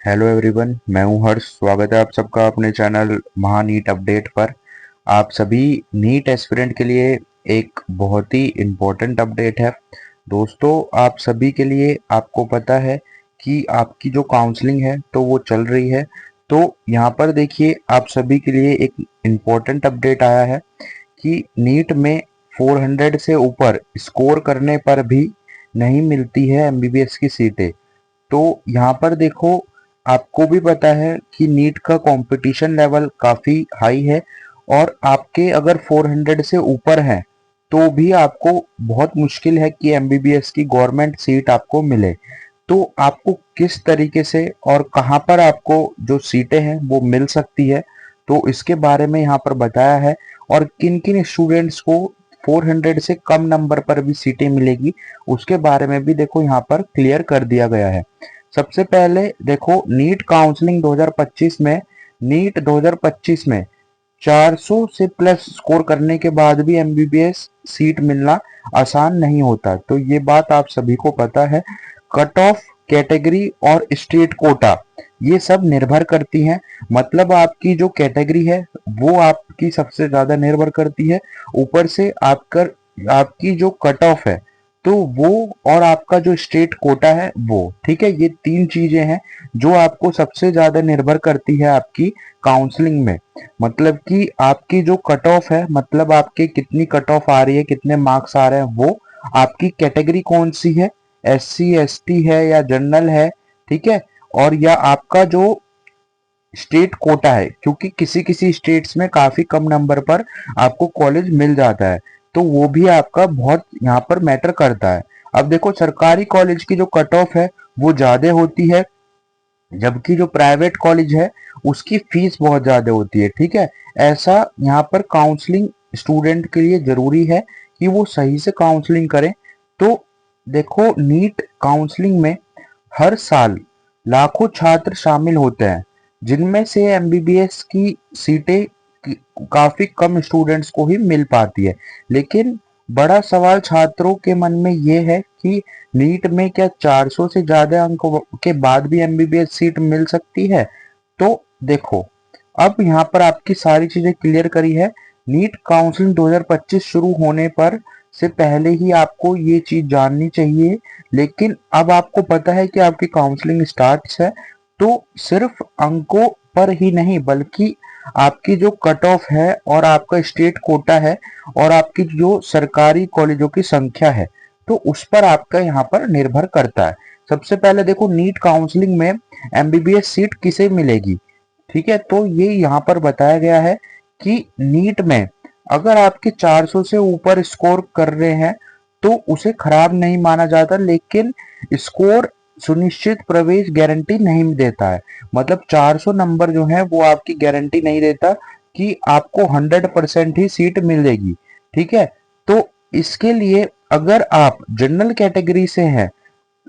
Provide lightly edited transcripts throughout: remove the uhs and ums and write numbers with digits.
Hello everyone, मैं हूं हर्ष। स्वागत है आप सबका अपने चैनल महा नीट अपडेट पर। आप सभी नीट एस्पिरेंट के लिए एक बहुत ही इम्पोर्टेंट अपडेट है। दोस्तों, आप सभी के लिए आपको पता है कि आपकी जो काउंसलिंग है तो वो चल रही है। तो यहाँ पर देखिए, आप सभी के लिए एक इम्पोर्टेंट अपडेट आया है कि नीट में 400 से ऊपर स्कोर करने पर भी नहीं मिलती है एमबीबीएस की सीटें। तो यहाँ पर देखो, आपको भी पता है कि नीट का कंपटीशन लेवल काफ़ी हाई है और आपके अगर 400 से ऊपर हैं तो भी आपको बहुत मुश्किल है कि एमबीबीएस की गवर्नमेंट सीट आपको मिले। तो आपको किस तरीके से और कहाँ पर आपको जो सीटें हैं वो मिल सकती है, तो इसके बारे में यहाँ पर बताया है। और किन किन स्टूडेंट्स को 400 से कम नंबर पर भी सीटें मिलेगी, उसके बारे में भी देखो यहाँ पर क्लियर कर दिया गया है। सबसे पहले देखो, नीट काउंसलिंग 2025 में, नीट 2025 में 400 से प्लस स्कोर करने के बाद भी एमबीबीएस सीट मिलना आसान नहीं होता। तो ये बात आप सभी को पता है। कट ऑफ, कैटेगरी और स्टेट कोटा, ये सब निर्भर करती हैं। मतलब आपकी जो कैटेगरी है वो आपकी सबसे ज्यादा निर्भर करती है। ऊपर से आपकी जो कट ऑफ है तो वो, और आपका जो स्टेट कोटा है वो, ठीक है। ये तीन चीजें हैं जो आपको सबसे ज्यादा निर्भर करती है आपकी काउंसलिंग में। मतलब कि आपकी जो कट ऑफ है, मतलब आपके कितनी कट ऑफ आ रही है, कितने मार्क्स आ रहे हैं, वो आपकी कैटेगरी कौन सी है, एससी एसटी है या जनरल है, ठीक है। और या आपका जो स्टेट कोटा है, क्योंकि किसी किसी स्टेट्स में काफी कम नंबर पर आपको कॉलेज मिल जाता है, तो वो भी आपका बहुत यहाँ पर मैटर करता है। अब देखो, सरकारी कॉलेज की जो कट ऑफ है वो ज्यादा होती है, जबकि जो प्राइवेट कॉलेज है उसकी फीस बहुत ज्यादा होती है, ठीक है। ऐसा यहाँ पर काउंसलिंग स्टूडेंट के लिए जरूरी है कि वो सही से काउंसलिंग करें। तो देखो, नीट काउंसलिंग में हर साल लाखों छात्र शामिल होते हैं, जिनमें से एमबीबीएस की सीटें काफी कम स्टूडेंट्स को ही मिल पाती है। लेकिन बड़ा सवाल छात्रों के मन में ये है कि नीट में क्या 400 से ज्यादा अंक के बाद भी एमबीबीएस सीट मिल सकती है। तो देखो, अब यहाँ पर आपकी सारी चीजें क्लियर करी है। नीट काउंसलिंग 2025 शुरू होने पर से पहले ही आपको ये चीज जाननी चाहिए। लेकिन अब आपको पता है कि आपकी काउंसलिंग स्टार्ट है, तो सिर्फ अंकों पर ही नहीं बल्कि आपकी जो कट ऑफ है और आपका स्टेट कोटा है और आपकी जो सरकारी कॉलेजों की संख्या है, तो उस पर आपका यहाँ पर निर्भर करता है। सबसे पहले देखो, नीट काउंसलिंग में एमबीबीएस सीट किसे मिलेगी, ठीक है। तो ये यहाँ पर बताया गया है कि नीट में अगर आपके 400 से ऊपर स्कोर कर रहे हैं तो उसे खराब नहीं माना जाता, लेकिन स्कोर सुनिश्चित प्रवेश गारंटी नहीं देता है। मतलब 400 नंबर जो है वो आपकी गारंटी नहीं देता कि आपको 100% ही सीट मिलेगी, ठीक है। तो इसके लिए अगर आप जनरल कैटेगरी से हैं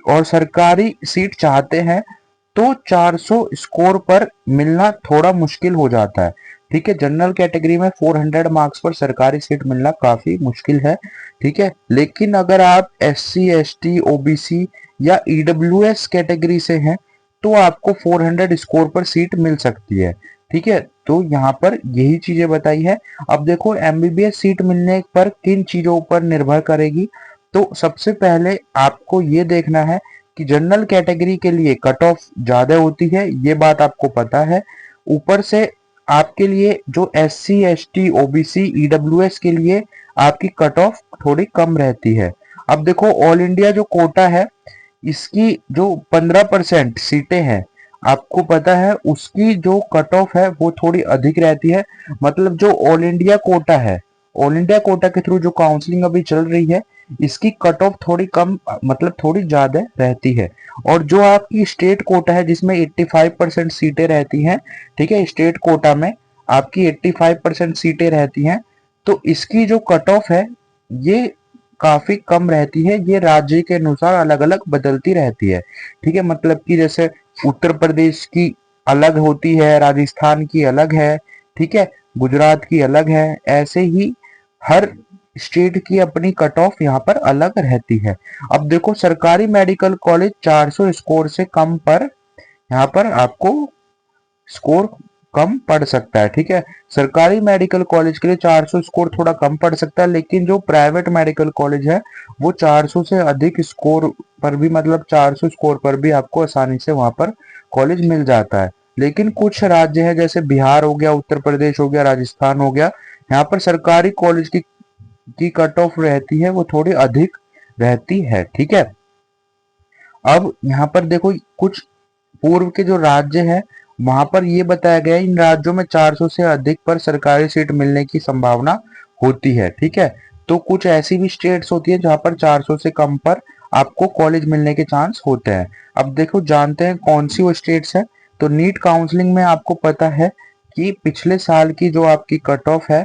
और सरकारी सीट चाहते हैं तो 400 स्कोर पर मिलना थोड़ा मुश्किल हो जाता है, ठीक है। जनरल कैटेगरी में 400 मार्क्स पर सरकारी सीट मिलना काफी मुश्किल है, ठीक है। लेकिन अगर आप S C S T OBC या ईडब्ल्यूएस कैटेगरी से हैं तो आपको 400 स्कोर पर सीट मिल सकती है, ठीक है। तो यहाँ पर यही चीजें बताई है। अब देखो, एमबीबीएस सीट मिलने पर किन चीजों पर निर्भर करेगी। तो सबसे पहले आपको ये देखना है कि जनरल कैटेगरी के लिए कट ऑफ ज्यादा होती है, ये बात आपको पता है। ऊपर से आपके लिए जो S C S T OBC EWS के लिए आपकी कट ऑफ थोड़ी कम रहती है। अब देखो, ऑल इंडिया जो कोटा है, इसकी जो 15% सीटें हैं, आपको पता है उसकी जो कट ऑफ है वो थोड़ी अधिक रहती है। मतलब जो ऑल इंडिया कोटा है, ऑल इंडिया कोटा के थ्रू जो काउंसलिंग अभी चल रही है, इसकी कट ऑफ थोड़ी कम, मतलब थोड़ी ज्यादा रहती है। और जो आपकी स्टेट कोटा है जिसमें 85% सीटें रहती हैं, ठीक है, स्टेट कोटा में आपकी 85% सीटें रहती हैं, तो इसकी जो कट ऑफ है ये काफी कम रहती है। ये राज्य के अनुसार अलग अलग बदलती रहती है, ठीक है। मतलब कि जैसे उत्तर प्रदेश की अलग होती है, राजस्थान की अलग है, ठीक है, गुजरात की अलग है। ऐसे ही हर स्टेट की अपनी कट ऑफ यहाँ पर अलग रहती है। अब देखो, सरकारी मेडिकल कॉलेज 400 स्कोर से कम पर यहाँ पर आपको स्कोर कम पड़ सकता है। ठीक है, सरकारी मेडिकल कॉलेज के लिए 400 स्कोर थोड़ा कम पड़ सकता है, लेकिन जो प्राइवेट मेडिकल कॉलेज है वो 400 से अधिक स्कोर पर भी, मतलब 400 स्कोर पर भी आपको आसानी से वहां पर कॉलेज मिल जाता है। लेकिन कुछ राज्य है जैसे बिहार हो गया, उत्तर प्रदेश हो गया, राजस्थान हो गया, यहाँ पर सरकारी कॉलेज की कट ऑफ रहती है वो थोड़ी अधिक रहती है। ठीक है, अब यहाँ पर देखो कुछ पूर्व के जो राज्य है वहां पर ये बताया गया है इन राज्यों में 400 से अधिक पर सरकारी सीट मिलने की संभावना होती है। ठीक है, तो कुछ ऐसी भी स्टेट्स होती है जहां पर 400 से कम पर आपको कॉलेज मिलने के चांस होते हैं। अब देखो जानते हैं कौन सी वो स्टेट्स है। तो नीट काउंसलिंग में आपको पता है कि पिछले साल की जो आपकी कट ऑफ है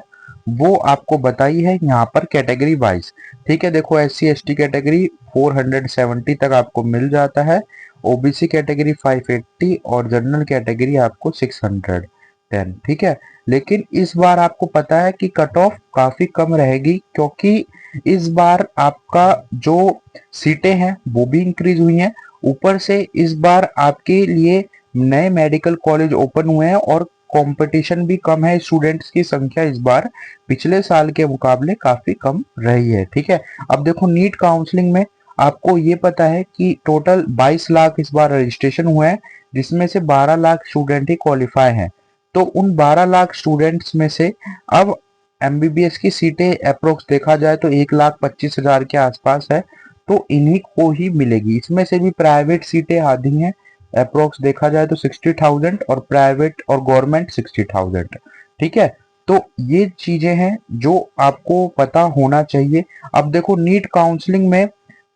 वो आपको बताई है यहाँ पर कैटेगरी वाइज। ठीक है, देखो SC ST कैटेगरी 470 तक आपको मिल जाता है, ओबीसी कैटेगरी 580 और जनरल कैटेगरी आपको 610। ठीक है, लेकिन इस बार आपको पता है कि कट ऑफ काफी कम रहेगी, क्योंकि इस बार आपका जो सीटें हैं वो भी इंक्रीज हुई हैं, ऊपर से इस बार आपके लिए नए मेडिकल कॉलेज ओपन हुए हैं और कंपटीशन भी कम है। स्टूडेंट्स की संख्या इस बार पिछले साल के मुकाबले काफी कम रही है। ठीक है, अब देखो नीट काउंसलिंग में आपको ये पता है कि टोटल 22 लाख इस बार रजिस्ट्रेशन हुए हैं, जिसमें से 12 लाख स्टूडेंट ही क्वालिफाई हैं। तो उन 12 लाख स्टूडेंट्स में से अब एमबीबीएस की सीटें अप्रोक्स देखा जाए तो 1,25,000 के आसपास है, तो इन्हीं को ही मिलेगी। इसमें से भी प्राइवेट सीटें आधी हैं, अप्रोक्स देखा जाए तो 60,000 और प्राइवेट और गवर्नमेंट 60,000। ठीक है, तो ये चीजें हैं जो आपको पता होना चाहिए। अब देखो नीट काउंसलिंग में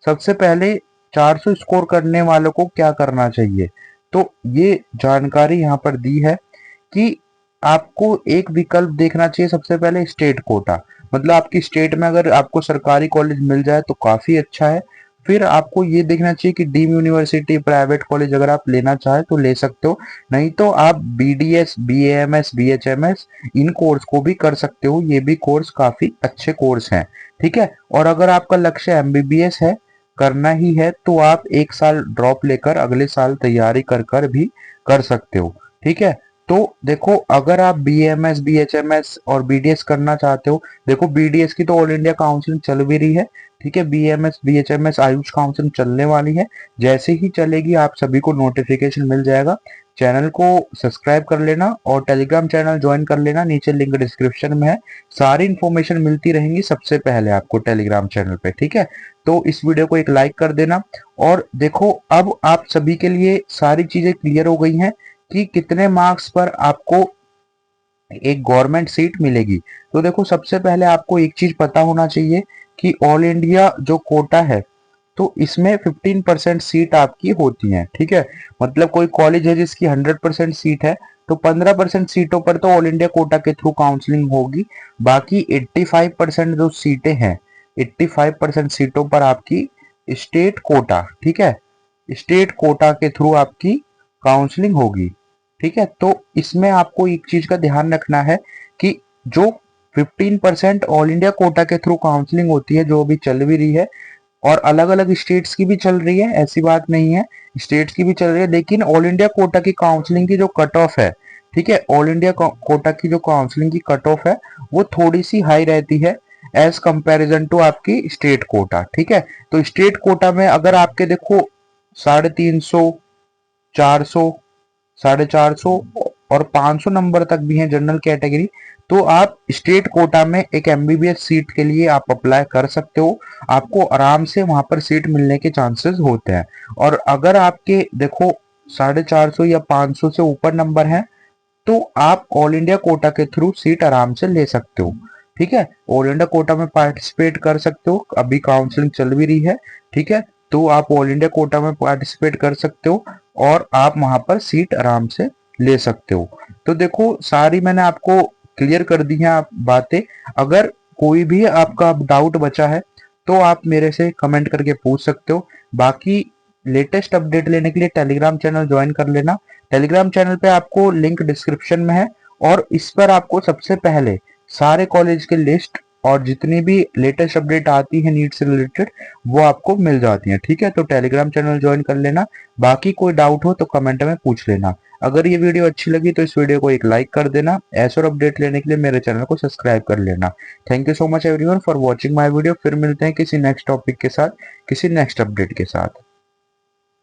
सबसे पहले 400 स्कोर करने वालों को क्या करना चाहिए, तो ये जानकारी यहाँ पर दी है कि आपको एक विकल्प देखना चाहिए सबसे पहले स्टेट कोटा, मतलब आपकी स्टेट में अगर आपको सरकारी कॉलेज मिल जाए तो काफी अच्छा है। फिर आपको ये देखना चाहिए कि डीम यूनिवर्सिटी प्राइवेट कॉलेज अगर आप लेना चाहे तो ले सकते हो, नहीं तो आप बीडीएस बीएएमएस बीएचएमएस इन कोर्स को भी कर सकते हो, ये भी कोर्स काफी अच्छे कोर्स हैं। ठीक है, और अगर आपका लक्ष्य एमबीबीएस है करना ही है तो आप एक साल ड्रॉप लेकर अगले साल तैयारी कर कर भी कर सकते हो। ठीक है, तो देखो अगर आप बीएमएस बीएचएमएस और बीडीएस करना चाहते हो, देखो बीडीएस की तो ऑल इंडिया काउंसिलिंग चल भी रही है। ठीक है, बीएमएस बीएचएमएस आयुष काउंसिलिंग चलने वाली है, जैसे ही चलेगी आप सभी को नोटिफिकेशन मिल जाएगा। चैनल को सब्सक्राइब कर लेना और टेलीग्राम चैनल ज्वाइन कर लेना, नीचे लिंक डिस्क्रिप्शन में है। सारी इन्फॉर्मेशन मिलती रहेंगी सबसे पहले आपको टेलीग्राम चैनल पे। ठीक है, तो इस वीडियो को एक लाइक कर देना। और देखो अब आप सभी के लिए सारी चीजें क्लियर हो गई हैं कि कितने मार्क्स पर आपको एक गवर्नमेंट सीट मिलेगी। तो देखो सबसे पहले आपको एक चीज पता होना चाहिए कि ऑल इंडिया जो कोटा है तो इसमें 15% सीट आपकी होती है। ठीक है, मतलब कोई कॉलेज है जिसकी 100% सीट है तो 15% सीटों पर तो ऑल इंडिया कोटा के थ्रू काउंसलिंग होगी। बाकी 85% जो सीटें हैं, 85% सीटों पर आपकी स्टेट कोटा, ठीक है, स्टेट कोटा के थ्रू आपकी काउंसलिंग होगी। ठीक है, तो इसमें आपको एक चीज का ध्यान रखना है कि जो 15% ऑल इंडिया कोटा के थ्रू काउंसलिंग होती है जो अभी चल भी रही है, और अलग अलग स्टेट्स की भी चल रही है, ऐसी बात नहीं है, स्टेट्स की भी चल रही है, लेकिन ऑल इंडिया कोटा की काउंसलिंग की जो कट ऑफ है, ठीक है, ऑल इंडिया कोटा की जो काउंसलिंग की कट ऑफ है वो थोड़ी सी हाई रहती है एज कंपैरिजन टू आपकी स्टेट कोटा। ठीक है, तो स्टेट कोटा में अगर आपके देखो 350, 400, 450 और 500 नंबर तक भी हैं जनरल कैटेगरी, तो आप स्टेट कोटा में एक एमबीबीएस सीट के लिए आप अप्लाई कर सकते हो, आपको आराम से वहां पर सीट मिलने के चांसेस होते हैं। और अगर आपके देखो 450 या 500 से ऊपर नंबर हैं तो आप ऑल इंडिया कोटा के थ्रू सीट आराम से ले सकते हो। ठीक है, ऑल इंडिया कोटा में पार्टिसिपेट कर सकते हो, अभी काउंसलिंग चल भी रही है। ठीक है, तो आप ऑल इंडिया कोटा में पार्टिसिपेट कर सकते हो और आप वहां पर सीट आराम से ले सकते हो। तो देखो सारी मैंने आपको क्लियर कर दी है आप बातें। अगर कोई भी आपका डाउट बचा है तो आप मेरे से कमेंट करके पूछ सकते हो। बाकी लेटेस्ट अपडेट लेने के लिए टेलीग्राम चैनल ज्वाइन कर लेना। टेलीग्राम चैनल पे आपको लिंक डिस्क्रिप्शन में है और इस पर आपको सबसे पहले सारे कॉलेज के लिस्ट और जितनी भी लेटेस्ट अपडेट आती है नीट से रिलेटेड वो आपको मिल जाती है। ठीक है, तो टेलीग्राम चैनल ज्वाइन कर लेना। बाकी कोई डाउट हो तो कमेंट में पूछ लेना। अगर ये वीडियो अच्छी लगी तो इस वीडियो को एक लाइक कर देना। ऐसे और अपडेट लेने के लिए मेरे चैनल को सब्सक्राइब कर लेना। Thank you so much everyone for watching my video. फिर मिलते हैं किसी नेक्स्ट टॉपिक के साथ, किसी नेक्स्ट अपडेट के साथ।